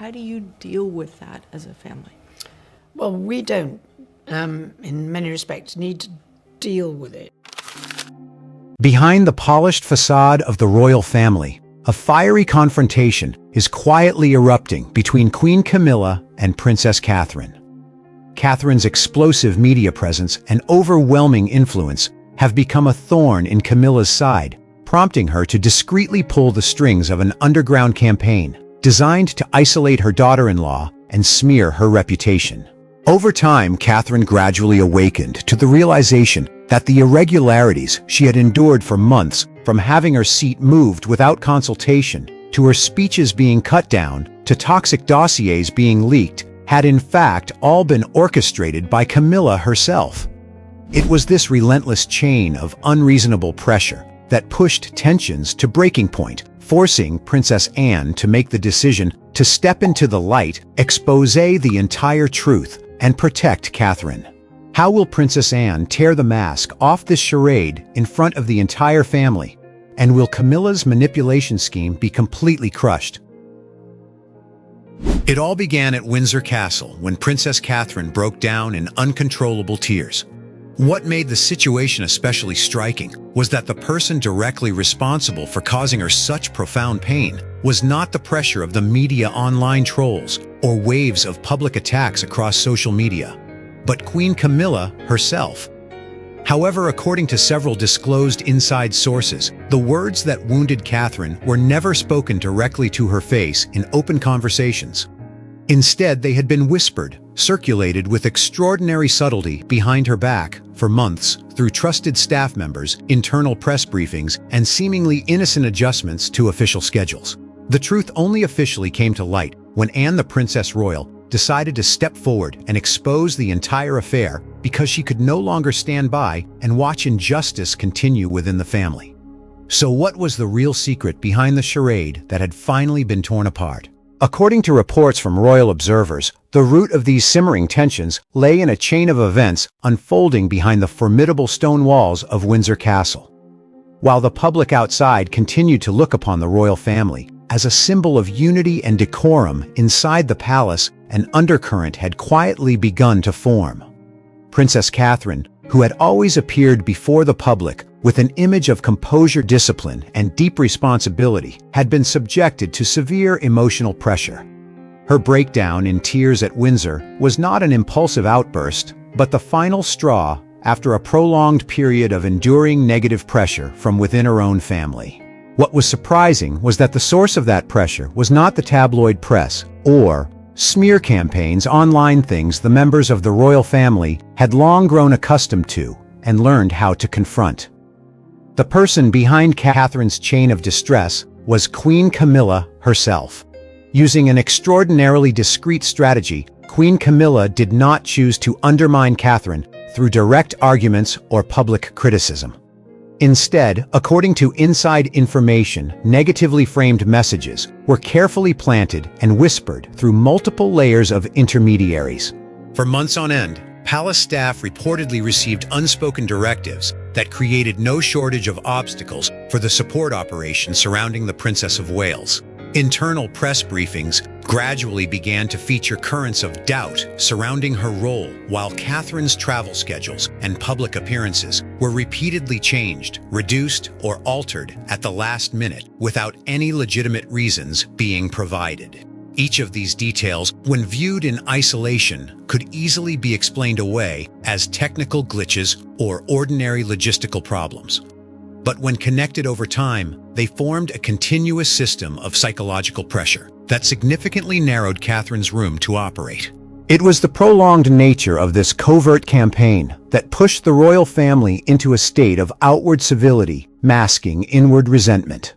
how do you deal with that as a family? Well, we don't, in many respects, need to deal with it. Behind the polished facade of the royal family, a fiery confrontation is quietly erupting between Queen Camilla and Princess Catherine. Catherine's explosive media presence and overwhelming influence have become a thorn in Camilla's side, prompting her to discreetly pull the strings of an underground campaign designed to isolate her daughter-in-law and smear her reputation. Over time, Catherine gradually awakened to the realization that the irregularities she had endured for months, from having her seat moved without consultation, to her speeches being cut down, to toxic dossiers being leaked, had in fact all been orchestrated by Camilla herself. It was this relentless chain of unreasonable pressure that pushed tensions to breaking point, forcing Princess Anne to make the decision to step into the light, expose the entire truth, and protect Catherine. How will Princess Anne tear the mask off this charade in front of the entire family? And will Camilla's manipulation scheme be completely crushed? It all began at Windsor Castle when Princess Catherine broke down in uncontrollable tears. What made the situation especially striking was that the person directly responsible for causing her such profound pain was not the pressure of the media online trolls or waves of public attacks across social media, but Queen Camilla herself. However, according to several disclosed inside sources, the words that wounded Catherine were never spoken directly to her face in open conversations. Instead, they had been whispered, circulated with extraordinary subtlety behind her back for months through trusted staff members, internal press briefings, and seemingly innocent adjustments to official schedules. The truth only officially came to light when Anne the Princess Royal decided to step forward and expose the entire affair because she could no longer stand by and watch injustice continue within the family. So what was the real secret behind the charade that had finally been torn apart? According to reports from royal observers, the root of these simmering tensions lay in a chain of events unfolding behind the formidable stone walls of Windsor Castle. While the public outside continued to look upon the royal family as a symbol of unity and decorum inside the palace, an undercurrent had quietly begun to form. Princess Catherine, who had always appeared before the public with an image of composure, discipline, and deep responsibility, had been subjected to severe emotional pressure. Her breakdown in tears at Windsor was not an impulsive outburst, but the final straw after a prolonged period of enduring negative pressure from within her own family. What was surprising was that the source of that pressure was not the tabloid press or smear campaigns, online things the members of the royal family had long grown accustomed to and learned how to confront. The person behind Catherine's chain of distress was Queen Camilla herself. Using an extraordinarily discreet strategy, Queen Camilla did not choose to undermine Catherine through direct arguments or public criticism. Instead, according to inside information, negatively framed messages were carefully planted and whispered through multiple layers of intermediaries. For months on end, palace staff reportedly received unspoken directives that created no shortage of obstacles for the support operation surrounding the Princess of Wales. Internal press briefings gradually began to feature currents of doubt surrounding her role, while Catherine's travel schedules and public appearances were repeatedly changed, reduced, or altered at the last minute without any legitimate reasons being provided. Each of these details, when viewed in isolation, could easily be explained away as technical glitches or ordinary logistical problems. But when connected over time, they formed a continuous system of psychological pressure that significantly narrowed Catherine's room to operate. It was the prolonged nature of this covert campaign that pushed the royal family into a state of outward civility, masking inward resentment.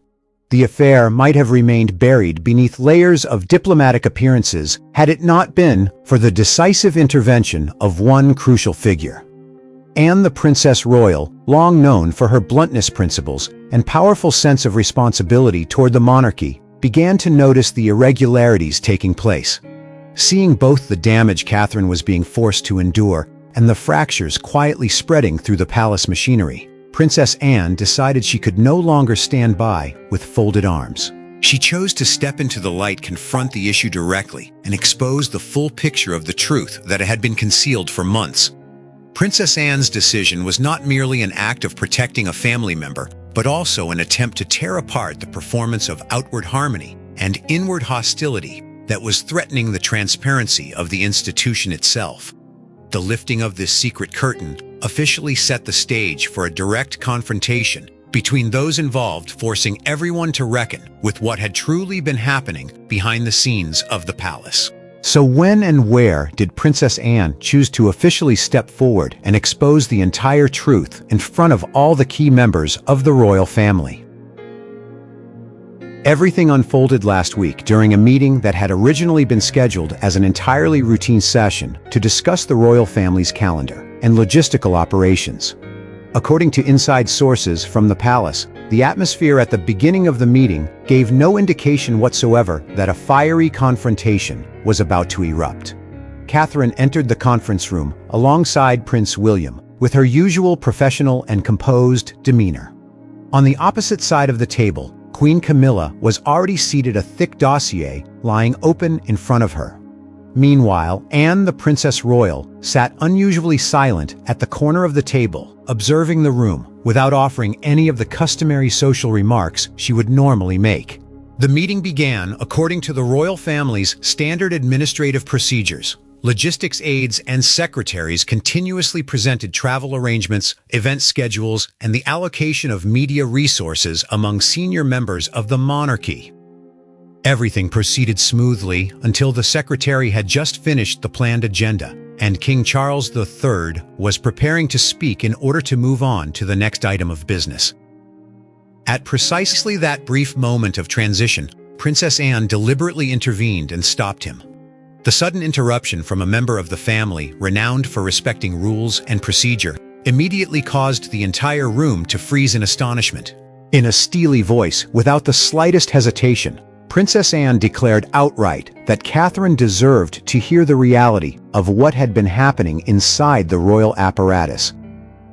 The affair might have remained buried beneath layers of diplomatic appearances had it not been for the decisive intervention of one crucial figure. Anne the Princess Royal, long known for her bluntness principles and powerful sense of responsibility toward the monarchy, began to notice the irregularities taking place. Seeing both the damage Catherine was being forced to endure and the fractures quietly spreading through the palace machinery, Princess Anne decided she could no longer stand by with folded arms. She chose to step into the light, confront the issue directly, and expose the full picture of the truth that had been concealed for months. Princess Anne's decision was not merely an act of protecting a family member, but also an attempt to tear apart the performance of outward harmony and inward hostility that was threatening the transparency of the institution itself. The lifting of this secret curtain officially set the stage for a direct confrontation between those involved, forcing everyone to reckon with what had truly been happening behind the scenes of the palace. So when and where did Princess Anne choose to officially step forward and expose the entire truth in front of all the key members of the royal family? Everything unfolded last week during a meeting that had originally been scheduled as an entirely routine session to discuss the royal family's calendar and logistical operations. According to inside sources from the palace, the atmosphere at the beginning of the meeting gave no indication whatsoever that a fiery confrontation was about to erupt. Catherine entered the conference room alongside Prince William with her usual professional and composed demeanor. On the opposite side of the table, Queen Camilla was already seated, a thick dossier lying open in front of her. Meanwhile, Anne, the Princess Royal, sat unusually silent at the corner of the table, observing the room without offering any of the customary social remarks she would normally make. The meeting began according to the royal family's standard administrative procedures. Logistics aides and secretaries continuously presented travel arrangements, event schedules, and the allocation of media resources among senior members of the monarchy. Everything proceeded smoothly until the secretary had just finished the planned agenda, and King Charles III was preparing to speak in order to move on to the next item of business. At precisely that brief moment of transition, Princess Anne deliberately intervened and stopped him. The sudden interruption from a member of the family, renowned for respecting rules and procedure, immediately caused the entire room to freeze in astonishment. In a steely voice, without the slightest hesitation, Princess Anne declared outright that Catherine deserved to hear the reality of what had been happening inside the royal apparatus.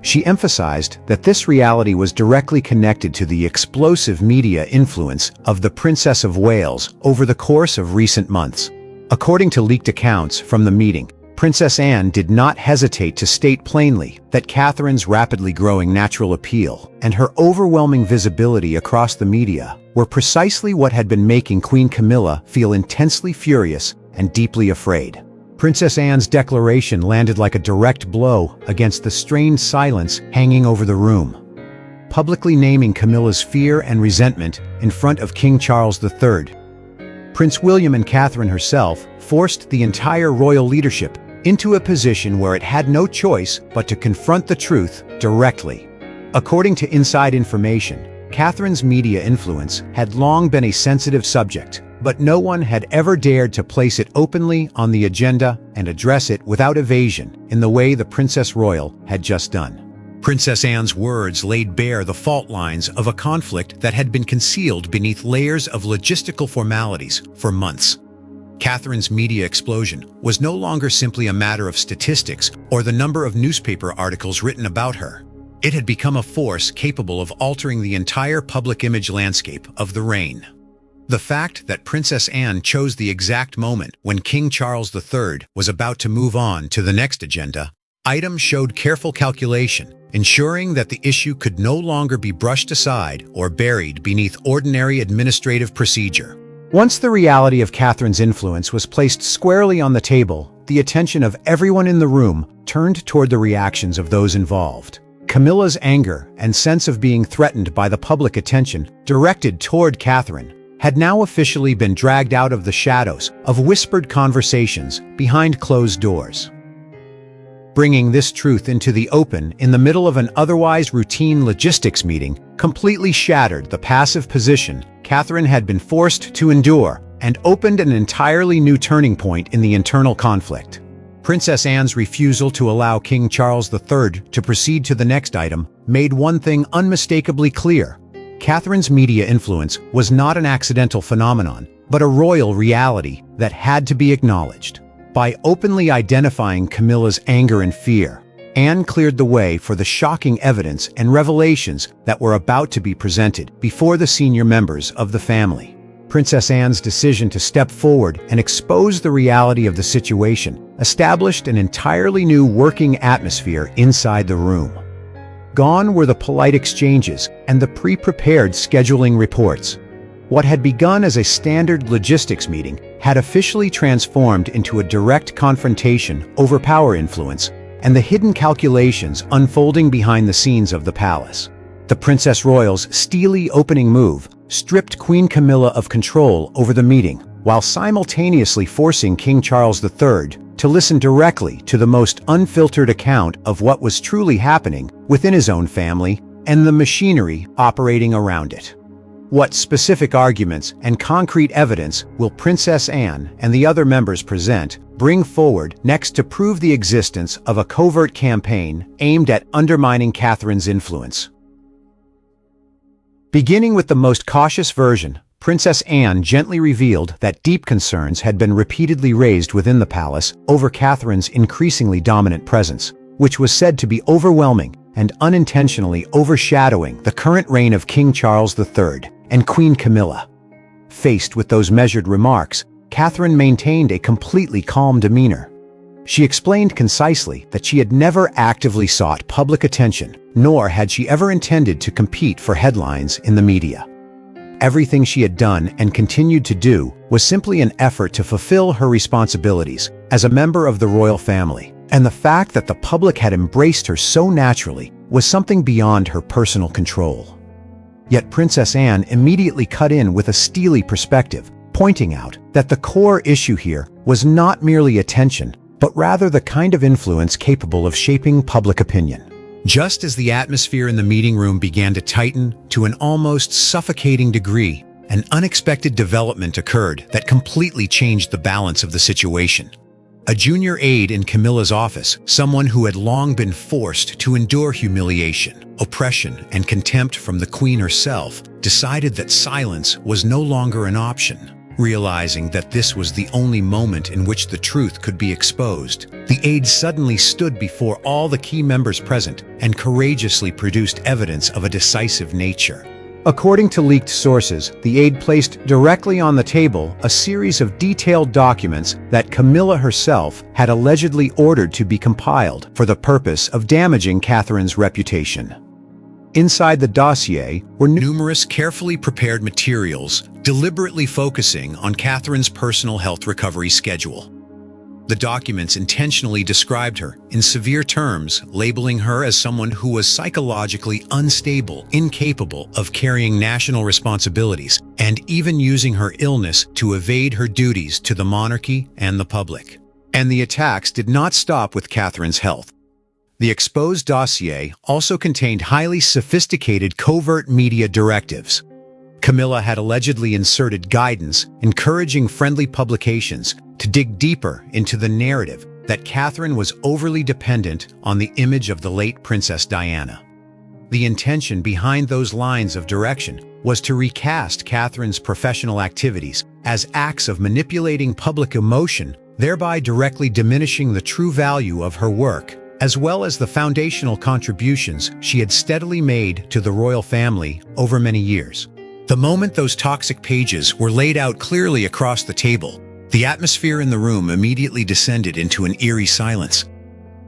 She emphasized that this reality was directly connected to the explosive media influence of the Princess of Wales over the course of recent months. According to leaked accounts from the meeting, Princess Anne did not hesitate to state plainly that Catherine's rapidly growing natural appeal and her overwhelming visibility across the media were precisely what had been making Queen Camilla feel intensely furious and deeply afraid. Princess Anne's declaration landed like a direct blow against the strained silence hanging over the room. Publicly naming Camilla's fear and resentment in front of King Charles III, Prince William and Catherine herself forced the entire royal leadership into a position where it had no choice but to confront the truth directly. According to inside information, Catherine's media influence had long been a sensitive subject, but no one had ever dared to place it openly on the agenda and address it without evasion in the way the Princess Royal had just done. Princess Anne's words laid bare the fault lines of a conflict that had been concealed beneath layers of logistical formalities for months. Catherine's media explosion was no longer simply a matter of statistics or the number of newspaper articles written about her. It had become a force capable of altering the entire public image landscape of the reign. The fact that Princess Anne chose the exact moment when King Charles III was about to move on to the next agenda item showed careful calculation, ensuring that the issue could no longer be brushed aside or buried beneath ordinary administrative procedure. Once the reality of Catherine's influence was placed squarely on the table, the attention of everyone in the room turned toward the reactions of those involved. Camilla's anger and sense of being threatened by the public attention directed toward Catherine had now officially been dragged out of the shadows of whispered conversations behind closed doors. Bringing this truth into the open in the middle of an otherwise routine logistics meeting completely shattered the passive position Catherine had been forced to endure and opened an entirely new turning point in the internal conflict. Princess Anne's refusal to allow King Charles III to proceed to the next item made one thing unmistakably clear. Catherine's media influence was not an accidental phenomenon, but a royal reality that had to be acknowledged. By openly identifying Camilla's anger and fear, Anne cleared the way for the shocking evidence and revelations that were about to be presented before the senior members of the family. Princess Anne's decision to step forward and expose the reality of the situation established an entirely new working atmosphere inside the room. Gone were the polite exchanges and the pre-prepared scheduling reports. What had begun as a standard logistics meeting had officially transformed into a direct confrontation over power influence and the hidden calculations unfolding behind the scenes of the palace. The Princess Royal's steely opening move stripped Queen Camilla of control over the meeting, while simultaneously forcing King Charles III to listen directly to the most unfiltered account of what was truly happening within his own family and the machinery operating around it. What specific arguments and concrete evidence will Princess Anne and the other members bring forward next to prove the existence of a covert campaign aimed at undermining Catherine's influence? Beginning with the most cautious version, Princess Anne gently revealed that deep concerns had been repeatedly raised within the palace over Catherine's increasingly dominant presence, which was said to be overwhelming and unintentionally overshadowing the current reign of King Charles III and Queen Camilla. Faced with those measured remarks, Catherine maintained a completely calm demeanor. She explained concisely that she had never actively sought public attention, nor had she ever intended to compete for headlines in the media. Everything she had done and continued to do was simply an effort to fulfill her responsibilities as a member of the royal family, and the fact that the public had embraced her so naturally was something beyond her personal control. Yet Princess Anne immediately cut in with a steely perspective, pointing out that the core issue here was not merely attention, but rather the kind of influence capable of shaping public opinion. Just as the atmosphere in the meeting room began to tighten to an almost suffocating degree, an unexpected development occurred that completely changed the balance of the situation. A junior aide in Camilla's office, someone who had long been forced to endure humiliation, oppression, and contempt from the Queen herself, decided that silence was no longer an option. Realizing that this was the only moment in which the truth could be exposed, the aide suddenly stood before all the key members present and courageously produced evidence of a decisive nature. According to leaked sources, the aide placed directly on the table a series of detailed documents that Camilla herself had allegedly ordered to be compiled for the purpose of damaging Catherine's reputation. Inside the dossier were numerous carefully prepared materials deliberately focusing on Catherine's personal health recovery schedule. The documents intentionally described her in severe terms, labeling her as someone who was psychologically unstable, incapable of carrying national responsibilities, and even using her illness to evade her duties to the monarchy and the public. And the attacks did not stop with Catherine's health. The exposed dossier also contained highly sophisticated covert media directives. Camilla had allegedly inserted guidance encouraging friendly publications to dig deeper into the narrative that Catherine was overly dependent on the image of the late Princess Diana. The intention behind those lines of direction was to recast Catherine's professional activities as acts of manipulating public emotion, thereby directly diminishing the true value of her work, as well as the foundational contributions she had steadily made to the royal family over many years. The moment those toxic pages were laid out clearly across the table, the atmosphere in the room immediately descended into an eerie silence.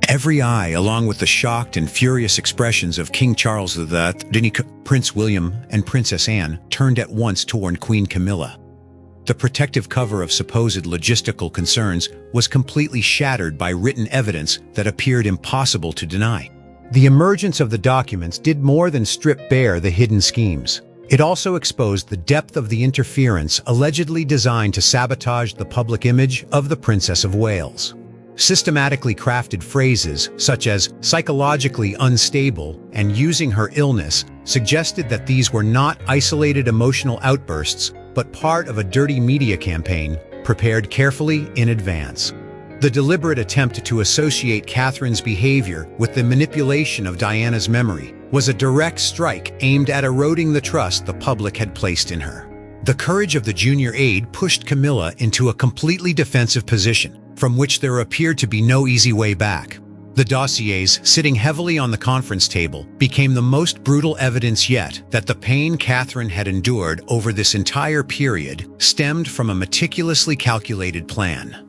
Every eye, along with the shocked and furious expressions of King Charles III, Prince William, and Princess Anne, turned at once toward Queen Camilla. The protective cover of supposed logistical concerns was completely shattered by written evidence that appeared impossible to deny. The emergence of the documents did more than strip bare the hidden schemes. It also exposed the depth of the interference allegedly designed to sabotage the public image of the Princess of Wales. Systematically crafted phrases such as psychologically unstable and using her illness suggested that these were not isolated emotional outbursts, but part of a dirty media campaign prepared carefully in advance. The deliberate attempt to associate Catherine's behavior with the manipulation of Diana's memory was a direct strike aimed at eroding the trust the public had placed in her. The courage of the junior aide pushed Camilla into a completely defensive position, from which there appeared to be no easy way back. The dossiers, sitting heavily on the conference table, became the most brutal evidence yet that the pain Catherine had endured over this entire period stemmed from a meticulously calculated plan.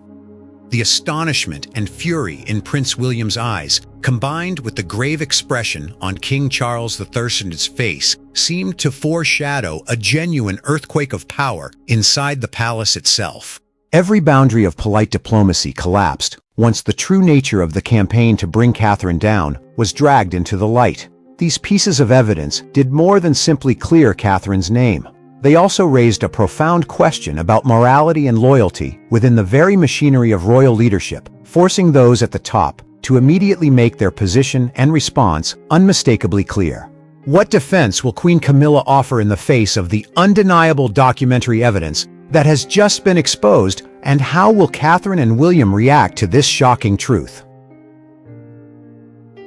The astonishment and fury in Prince William's eyes, combined with the grave expression on King Charles III's face, seemed to foreshadow a genuine earthquake of power inside the palace itself. Every boundary of polite diplomacy collapsed once the true nature of the campaign to bring Catherine down was dragged into the light. These pieces of evidence did more than simply clear Catherine's name. They also raised a profound question about morality and loyalty within the very machinery of royal leadership, forcing those at the top to immediately make their position and response unmistakably clear. What defense will Queen Camilla offer in the face of the undeniable documentary evidence that has just been exposed, and how will Catherine and William react to this shocking truth?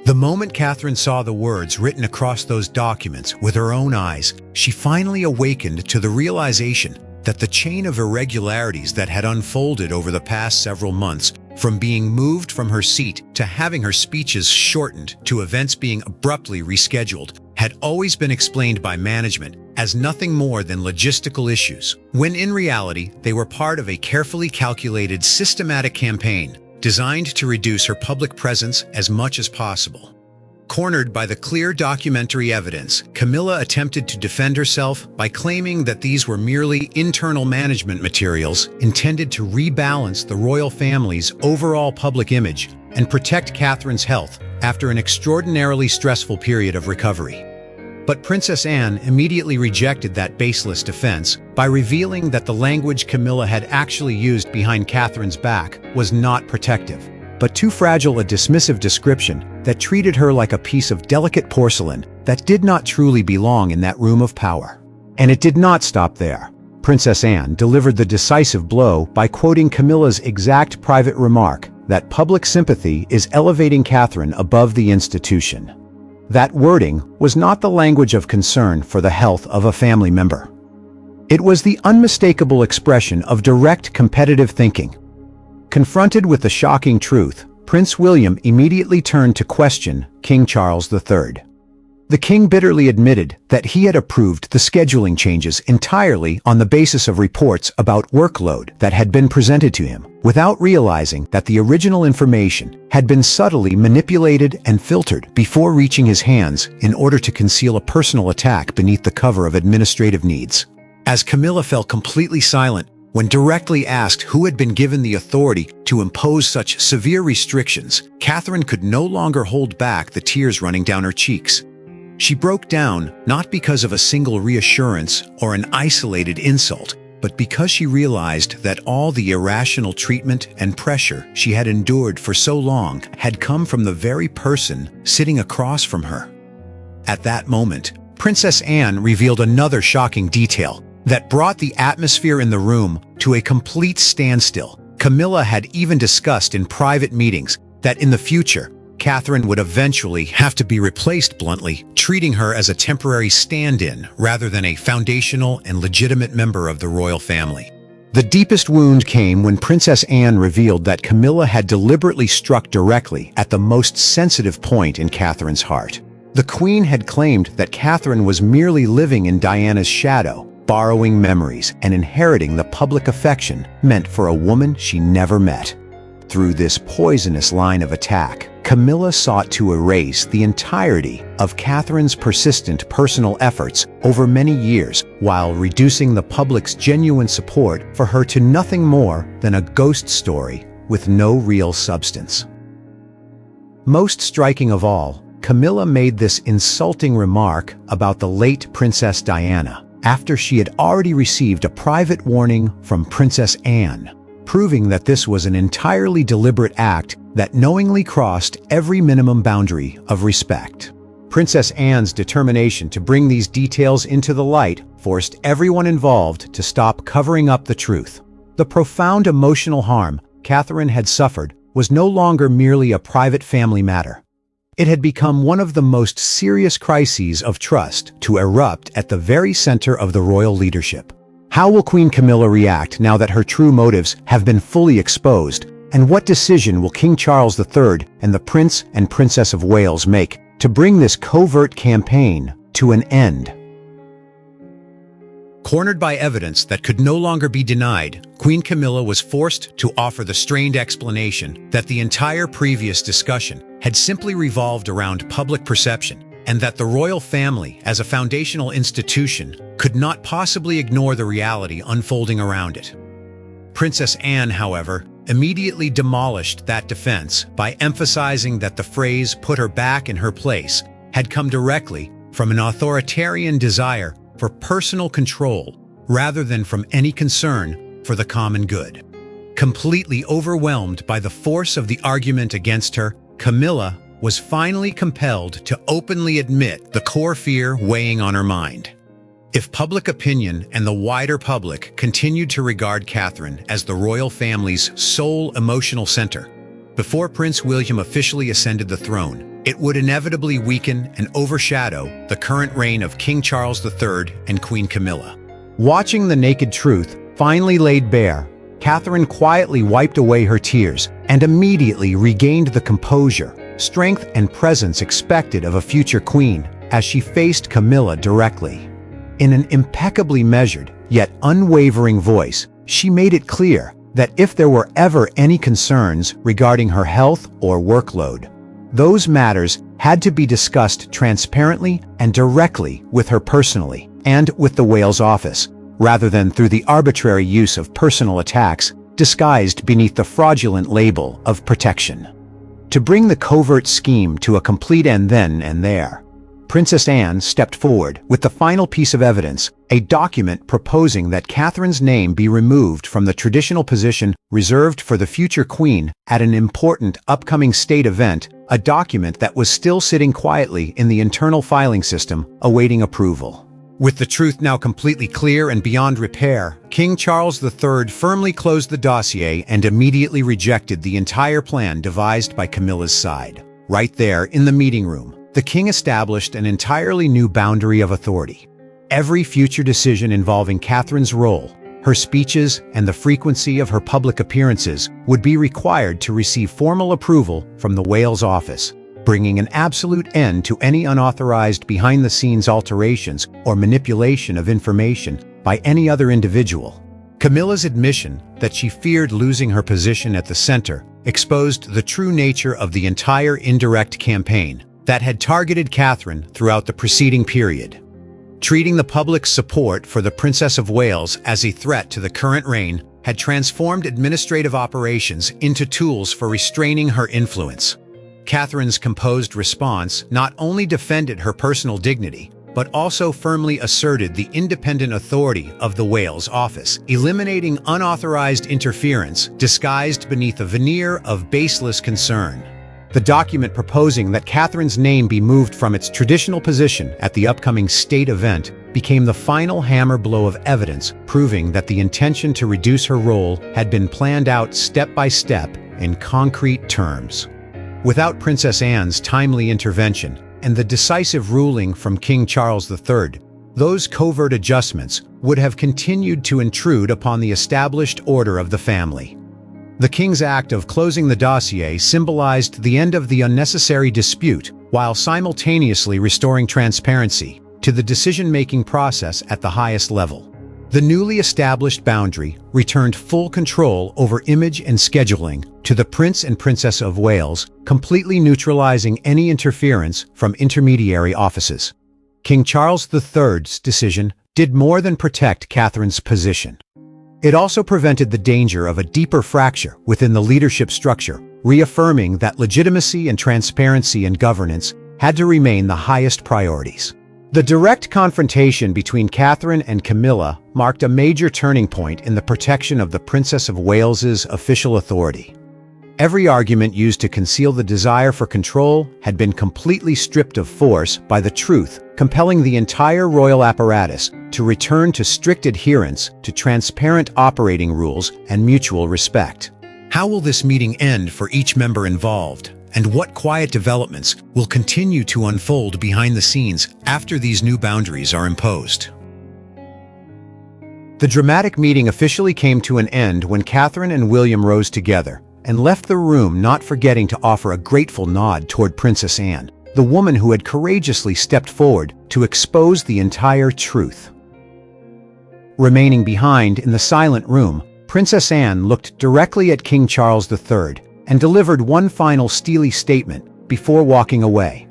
The moment Catherine saw the words written across those documents with her own eyes, she finally awakened to the realization that the chain of irregularities that had unfolded over the past several months, from being moved from her seat to having her speeches shortened to events being abruptly rescheduled, had always been explained by management as nothing more than logistical issues, when in reality they were part of a carefully calculated, systematic campaign designed to reduce her public presence as much as possible. Cornered by the clear documentary evidence, Camilla attempted to defend herself by claiming that these were merely internal management materials intended to rebalance the royal family's overall public image and protect Catherine's health after an extraordinarily stressful period of recovery. But Princess Anne immediately rejected that baseless defense by revealing that the language Camilla had actually used behind Catherine's back was not protective, but too fragile a dismissive description that treated her like a piece of delicate porcelain that did not truly belong in that room of power. And it did not stop there. Princess Anne delivered the decisive blow by quoting Camilla's exact private remark that public sympathy is elevating Catherine above the institution. That wording was not the language of concern for the health of a family member. It was the unmistakable expression of direct competitive thinking. Confronted with the shocking truth, Prince William immediately turned to question King Charles III. The king bitterly admitted that he had approved the scheduling changes entirely on the basis of reports about workload that had been presented to him, without realizing that the original information had been subtly manipulated and filtered before reaching his hands in order to conceal a personal attack beneath the cover of administrative needs. As Camilla fell completely silent when directly asked who had been given the authority to impose such severe restrictions, Catherine could no longer hold back the tears running down her cheeks. She broke down not because of a single reassurance or an isolated insult, but because she realized that all the irrational treatment and pressure she had endured for so long had come from the very person sitting across from her. At that moment, Princess Anne revealed another shocking detail that brought the atmosphere in the room to a complete standstill. Camilla had even discussed in private meetings that in the future, Catherine would eventually have to be replaced bluntly, treating her as a temporary stand-in rather than a foundational and legitimate member of the royal family. The deepest wound came when Princess Anne revealed that Camilla had deliberately struck directly at the most sensitive point in Catherine's heart. The Queen had claimed that Catherine was merely living in Diana's shadow, borrowing memories and inheriting the public affection meant for a woman she never met. Through this poisonous line of attack, Camilla sought to erase the entirety of Catherine's persistent personal efforts over many years, while reducing the public's genuine support for her to nothing more than a ghost story with no real substance. Most striking of all, Camilla made this insulting remark about the late Princess Diana after she had already received a private warning from Princess Anne, proving that this was an entirely deliberate act that knowingly crossed every minimum boundary of respect. Princess Anne's determination to bring these details into the light forced everyone involved to stop covering up the truth. The profound emotional harm Catherine had suffered was no longer merely a private family matter. It had become one of the most serious crises of trust to erupt at the very center of the royal leadership. How will Queen Camilla react now that her true motives have been fully exposed, And what decision will King Charles III and the Prince and Princess of Wales make to bring this covert campaign to an end? Cornered by evidence that could no longer be denied, Queen Camilla was forced to offer the strained explanation that the entire previous discussion had simply revolved around public perception, and that the royal family, as a foundational institution, could not possibly ignore the reality unfolding around it. Princess Anne, however, immediately demolished that defense by emphasizing that the phrase "put her back in her place" had come directly from an authoritarian desire for personal control rather than from any concern for the common good. Completely overwhelmed by the force of the argument against her, Camilla was finally compelled to openly admit the core fear weighing on her mind. If public opinion and the wider public continued to regard Catherine as the royal family's sole emotional center, before Prince William officially ascended the throne, it would inevitably weaken and overshadow the current reign of King Charles III and Queen Camilla. Watching the naked truth finally laid bare, Catherine quietly wiped away her tears and immediately regained the composure, strength, and presence expected of a future queen as she faced Camilla directly. In an impeccably measured, yet unwavering voice, she made it clear that if there were ever any concerns regarding her health or workload, those matters had to be discussed transparently and directly with her personally and with the Wales office, rather than through the arbitrary use of personal attacks disguised beneath the fraudulent label of protection. To bring the covert scheme to a complete end then and there, Princess Anne stepped forward with the final piece of evidence, a document proposing that Catherine's name be removed from the traditional position reserved for the future queen at an important upcoming state event, a document that was still sitting quietly in the internal filing system, awaiting approval. With the truth now completely clear and beyond repair, King Charles III firmly closed the dossier and immediately rejected the entire plan devised by Camilla's side. Right there in the meeting room, the king established an entirely new boundary of authority. Every future decision involving Catherine's role, her speeches, and the frequency of her public appearances would be required to receive formal approval from the Wales office, bringing an absolute end to any unauthorized behind-the-scenes alterations or manipulation of information by any other individual. Camilla's admission that she feared losing her position at the center exposed the true nature of the entire indirect campaign that had targeted Catherine throughout the preceding period. Treating the public's support for the Princess of Wales as a threat to the current reign had transformed administrative operations into tools for restraining her influence. Catherine's composed response not only defended her personal dignity, but also firmly asserted the independent authority of the Wales office, eliminating unauthorized interference disguised beneath a veneer of baseless concern. The document proposing that Catherine's name be moved from its traditional position at the upcoming state event became the final hammer blow of evidence, proving that the intention to reduce her role had been planned out step by step in concrete terms. Without Princess Anne's timely intervention and the decisive ruling from King Charles III, those covert adjustments would have continued to intrude upon the established order of the family. The king's act of closing the dossier symbolized the end of the unnecessary dispute while simultaneously restoring transparency to the decision-making process at the highest level. The newly established boundary returned full control over image and scheduling to the Prince and Princess of Wales, completely neutralizing any interference from intermediary offices. King Charles III's decision did more than protect Catherine's position. It also prevented the danger of a deeper fracture within the leadership structure, reaffirming that legitimacy and transparency in governance had to remain the highest priorities. The direct confrontation between Catherine and Camilla marked a major turning point in the protection of the Princess of Wales's official authority. Every argument used to conceal the desire for control had been completely stripped of force by the truth, compelling the entire royal apparatus to return to strict adherence to transparent operating rules and mutual respect. How will this meeting end for each member involved? And what quiet developments will continue to unfold behind the scenes after these new boundaries are imposed? The dramatic meeting officially came to an end when Catherine and William rose together, and left the room, not forgetting to offer a grateful nod toward Princess Anne, the woman who had courageously stepped forward to expose the entire truth. Remaining behind in the silent room, Princess Anne looked directly at King Charles III and delivered one final steely statement before walking away.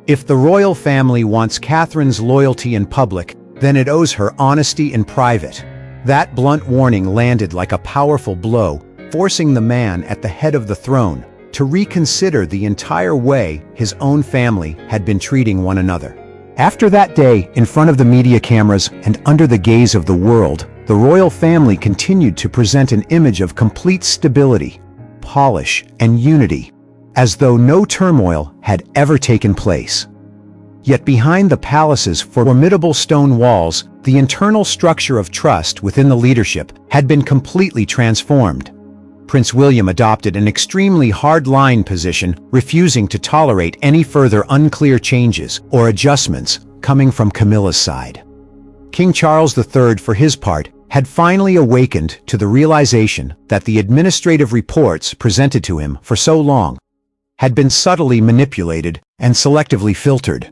If the royal family wants Catherine's loyalty in public, then it owes her honesty in private. That blunt warning landed like a powerful blow, forcing the man at the head of the throne to reconsider the entire way his own family had been treating one another. After that day, in front of the media cameras and under the gaze of the world, the royal family continued to present an image of complete stability, polish, and unity, as though no turmoil had ever taken place. Yet behind the palace's formidable stone walls, the internal structure of trust within the leadership had been completely transformed. Prince William adopted an extremely hard-line position, refusing to tolerate any further unclear changes or adjustments coming from Camilla's side. King Charles III, for his part, had finally awakened to the realization that the administrative reports presented to him for so long had been subtly manipulated and selectively filtered.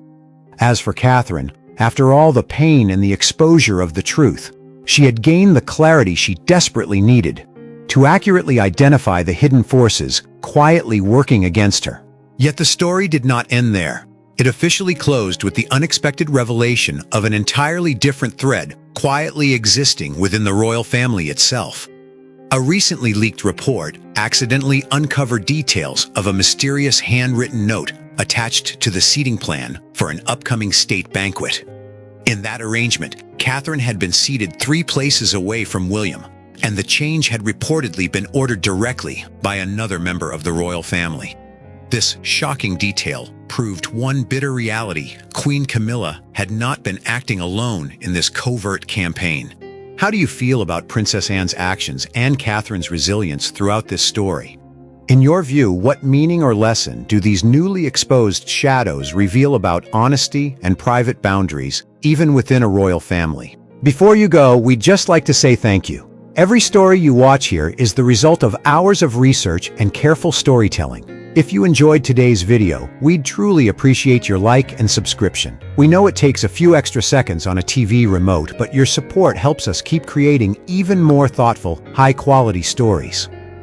As for Catherine, after all the pain and the exposure of the truth, she had gained the clarity she desperately needed to accurately identify the hidden forces quietly working against her. Yet the story did not end there. It officially closed with the unexpected revelation of an entirely different thread quietly existing within the royal family itself. A recently leaked report accidentally uncovered details of a mysterious handwritten note attached to the seating plan for an upcoming state banquet. In that arrangement, Catherine had been seated 3 places away from William, and the change had reportedly been ordered directly by another member of the royal family. This shocking detail proved one bitter reality: Queen Camilla had not been acting alone in this covert campaign. How do you feel about Princess Anne's actions and Catherine's resilience throughout this story? In your view, what meaning or lesson do these newly exposed shadows reveal about honesty and private boundaries, even within a royal family? Before you go, we'd just like to say thank you. Every story you watch here is the result of hours of research and careful storytelling. If you enjoyed today's video, we'd truly appreciate your like and subscription. We know it takes a few extra seconds on a TV remote, but your support helps us keep creating even more thoughtful, high-quality stories.